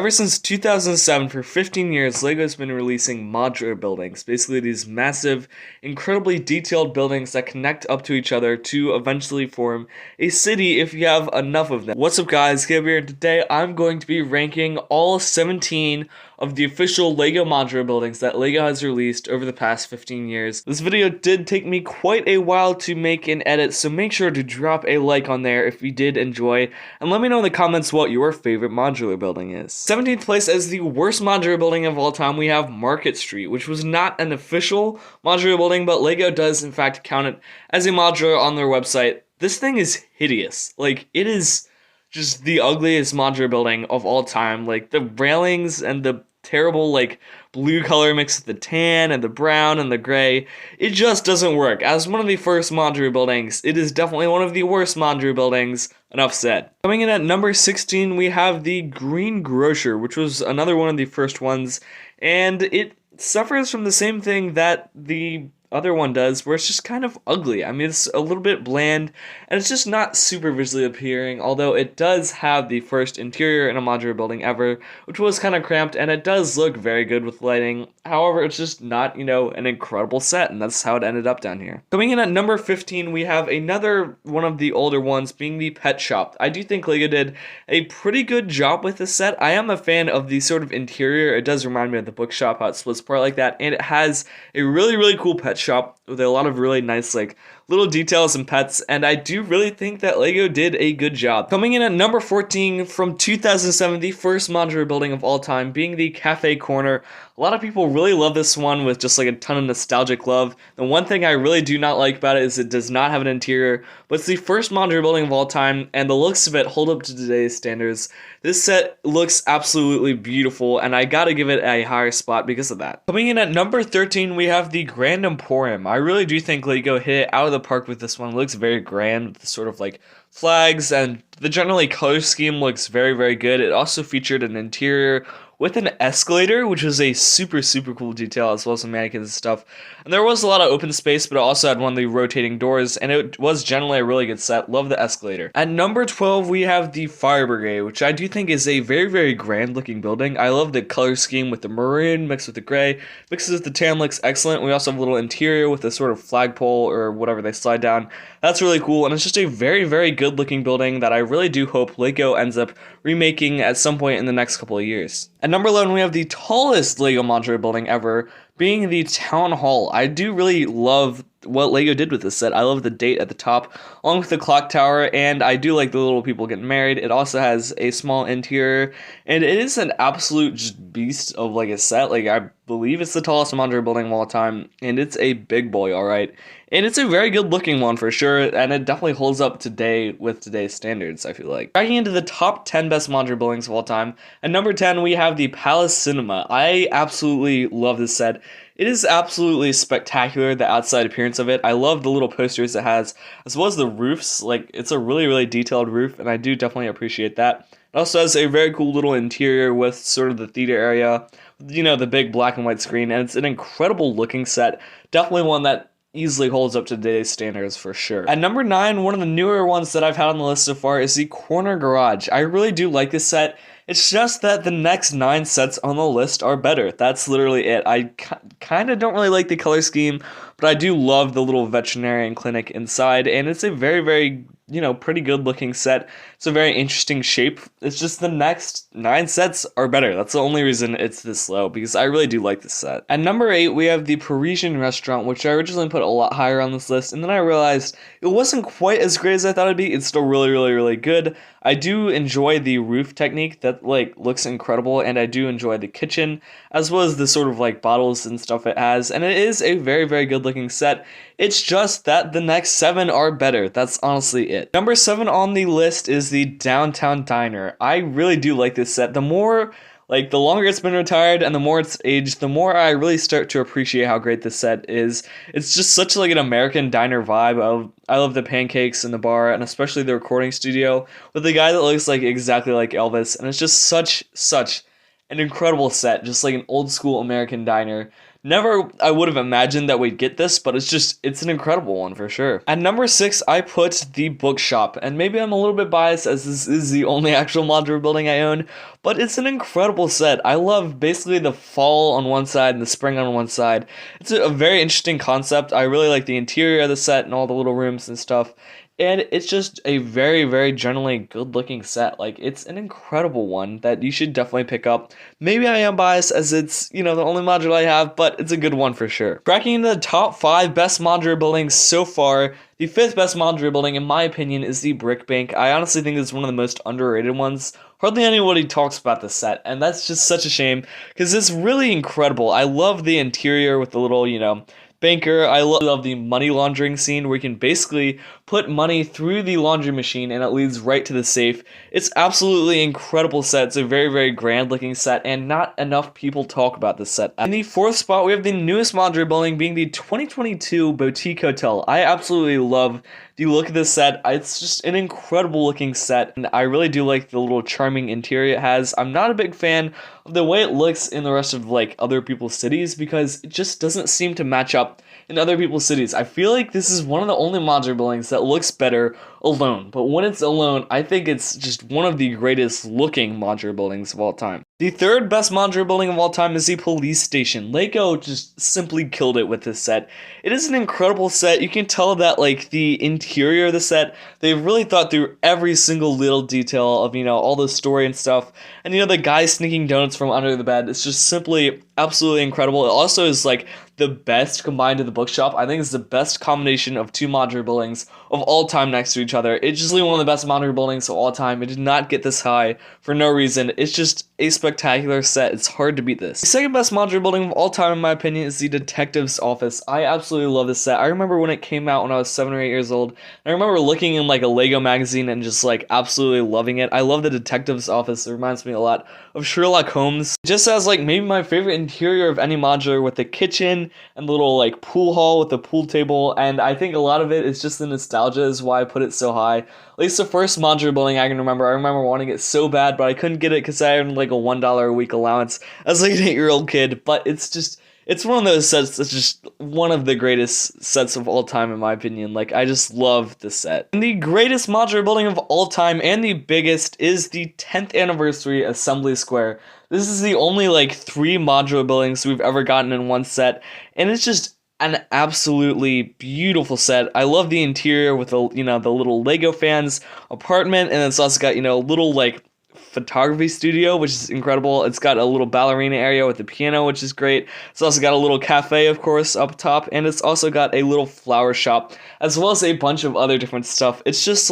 Ever since 2007, for 15 years, LEGO's been releasing modular buildings, basically these massive, incredibly detailed buildings that connect up to each other to eventually form a city if you have enough of them. What's up guys, Caleb here, and today I'm going to be ranking all 17 of the official LEGO modular buildings that LEGO has released over the past 15 years. This video did take me quite a while to make and edit, so make sure to drop a like on there if you did enjoy, and let me know in the comments what your favorite modular building is. 17th place as the worst modular building of all time, we have Market Street, which was not an official modular building, but LEGO does in fact count it as a modular on their website. This thing is hideous. Like, it is just the ugliest modular building of all time. Like, the railings and the terrible, like, blue color mixed with the tan and the brown and the gray, it just doesn't work. As one of the first modular buildings, it is definitely one of the worst modular buildings. Enough said. Coming in at number 16, we have the Green Grocer, which was another one of the first ones, and it suffers from the same thing that the other one does, where it's just kind of ugly. I mean, it's a little bit bland, and it's just not super visually appealing, although it does have the first interior in a modular building ever, which was kind of cramped, and it does look very good with lighting. However, it's just not, an incredible set, and that's how it ended up down here. Coming in at number 15, we have another one of the older ones, being the Pet Shop. I do think LEGO did a pretty good job with this set. I am a fan of the sort of interior. It does remind me of the bookshop, how it splits apart like that, and it has a really, really cool pet shop with a lot of really nice, like, little details and pets, and I do really think that LEGO did a good job. Coming in at number 14 from 2007, the first modular building of all time, being the Cafe Corner. A lot of people really love this one with just like a ton of nostalgic love. The one thing I really do not like about it is it does not have an interior, but it's the first modular building of all time, and the looks of it hold up to today's standards. This set looks absolutely beautiful, and I gotta give it a higher spot because of that. Coming in at number 13, we have the Grand Emporium. I really do think LEGO hit it out of the park with this one. It looks very grand with the sort of like flags, and the generally color scheme looks very, very good. It also featured an interior with an escalator, which was a super, super cool detail, as well as some mannequins and stuff. And there was a lot of open space, but it also had one of the rotating doors, and it was generally a really good set. Love the escalator. At number 12, we have the Fire Brigade, which I do think is a very, very grand looking building. I love the color scheme with the maroon mixed with the gray. Mixes with the tan looks excellent. We also have a little interior with a sort of flagpole or whatever they slide down. That's really cool, and it's just a very, very good looking building that I really do hope LEGO ends up remaking at some point in the next couple of years. At number 11, we have the tallest LEGO modular building ever, being the Town Hall. I do really love what LEGO did with this set. I love the date at the top, along with the clock tower, and I do like the little people getting married. It also has a small interior, and it is an absolute just beast of like a set. Like, I believe it's the tallest modular building of all time, and it's a big boy, alright. And it's a very good looking one for sure, and it definitely holds up today with today's standards, I feel like. Tracking into the top 10 best modular buildings of all time, at number 10 we have the Palace Cinema. I absolutely love this set. It is absolutely spectacular, the outside appearance of it. I love the little posters it has, as well as the roofs. Like, it's a really, really detailed roof, and I do definitely appreciate that. It also has a very cool little interior with sort of the theater area, the big black and white screen, and it's an incredible looking set. Definitely one that easily holds up to today's standards for sure. At number 9, one of the newer ones that I've had on the list so far is the Corner Garage. I really do like this set. It's just that the next 9 sets on the list are better. That's literally it. I kind of don't really like the color scheme, but I do love the little veterinarian clinic inside, and it's a very, very, pretty good looking set. It's a very interesting shape. It's just the next 9 sets are better. That's the only reason it's this low, because I really do like this set. At number 8, we have the Parisian restaurant, which I originally put a lot higher on this list, and then I realized it wasn't quite as great as I thought it'd be. It's still really, really, really good. I do enjoy the roof technique that looks incredible, and I do enjoy the kitchen, as well as the sort of like bottles and stuff it has, and it is a very, very good looking set. It's just that the next 7 are better. That's honestly it. Number 7 on the list is the Downtown Diner. I really do like this set. The longer it's been retired and the more it's aged, the more I really start to appreciate how great this set is. It's just such like an American diner vibe of, I love the pancakes in the bar, and especially the recording studio with the guy that looks like exactly like Elvis, and it's just such an incredible set, just like an old school American diner Never I would have imagined that we'd get this, but it's an incredible one for sure. At number 6, I put the bookshop, and maybe I'm a little bit biased as this is the only actual modular building I own, but it's an incredible set. I love basically the fall on one side and the spring on one side. It's a very interesting concept. I really like the interior of the set and all the little rooms and stuff. And it's just a very, very generally good looking set. Like, it's an incredible one that you should definitely pick up. Maybe I am biased as it's, the only modular I have, but it's a good one for sure. Cracking into the top 5 best modular buildings so far, the 5th best modular building, in my opinion, is the Brick Bank. I honestly think it's one of the most underrated ones. Hardly anybody talks about the set, and that's just such a shame, because it's really incredible. I love the interior with the little, banker. I love the money laundering scene where you can basically put money through the laundry machine and it leads right to the safe. It's absolutely incredible set. It's a very, very grand looking set, and not enough people talk about this set. In the 4th spot, we have the newest modular building being the 2022 Boutique Hotel. I absolutely love the look of this set. It's just an incredible looking set, and I really do like the little charming interior it has. I'm not a big fan of the way it looks in the rest of other people's cities, because it just doesn't seem to match up in other people's cities. I feel like this is one of the only modular buildings that looks better alone, but when it's alone, I think it's just one of the greatest looking modular buildings of all time. The 3rd best modular building of all time is the police station. Leko just simply killed it with this set. It is an incredible set. You can tell that the interior of the set, they've really thought through every single little detail of all the story and stuff. And the guy sneaking donuts from under the bed, it's just simply absolutely incredible. It also is the best combined to the bookshop. I think it's the best combination of 2 modular buildings of all time next to each other. It's just one of the best modular buildings of all time. It did not get this high for no reason. It's just a spectacular set. It's hard to beat this. The 2nd best modular building of all time, in my opinion, is the Detective's Office. I absolutely love this set. I remember when it came out when I was 7 or 8 years old. I remember looking in a Lego magazine and just absolutely loving it. I love the Detective's Office. It reminds me a lot of Sherlock Holmes. It just has maybe my favorite interior of any modular, with the kitchen and the little pool hall with the pool table, and I think a lot of it is just the nostalgia is why I put it so high. At least the first modular building I can remember. I remember wanting it so bad, but I couldn't get it because I had a $1 a week allowance as an 8-year-old kid. But it's one of those sets that's just one of the greatest sets of all time, in my opinion. I just love this set. And the greatest modular building of all time, and the biggest, is the 10th anniversary Assembly Square. This is the only 3 modular buildings we've ever gotten in one set, and it's just an absolutely beautiful set. I love the interior with the the little Lego fans apartment, and it's also got a little photography studio, which is incredible. It's got a little ballerina area with the piano, which is great. It's also got a little cafe, of course, up top, and it's also got a little flower shop, as well as a bunch of other different stuff. It's just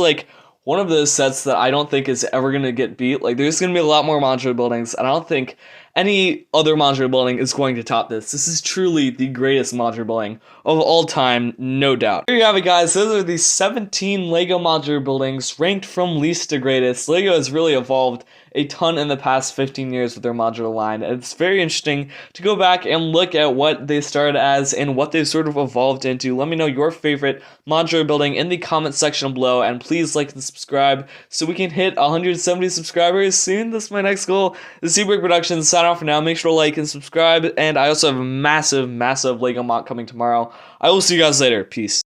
one of those sets that I don't think is ever going to get beat. There's going to be a lot more modular buildings, and I don't think any other modular building is going to top this. This is truly the greatest modular building of all time, no doubt. Here you have it, guys. Those are the 17 Lego modular buildings ranked from least to greatest. Lego has really evolved a ton in the past 15 years with their modular line. It's very interesting to go back and look at what they started as and what they've sort of evolved into. Let me know your favorite modular building in the comment section below, and please like and subscribe so we can hit 170 subscribers soon. That's my next goal. The Seabreak Productions sign off for now. Make sure to like and subscribe, and I also have a massive Lego mock coming tomorrow. I will see you guys later. Peace.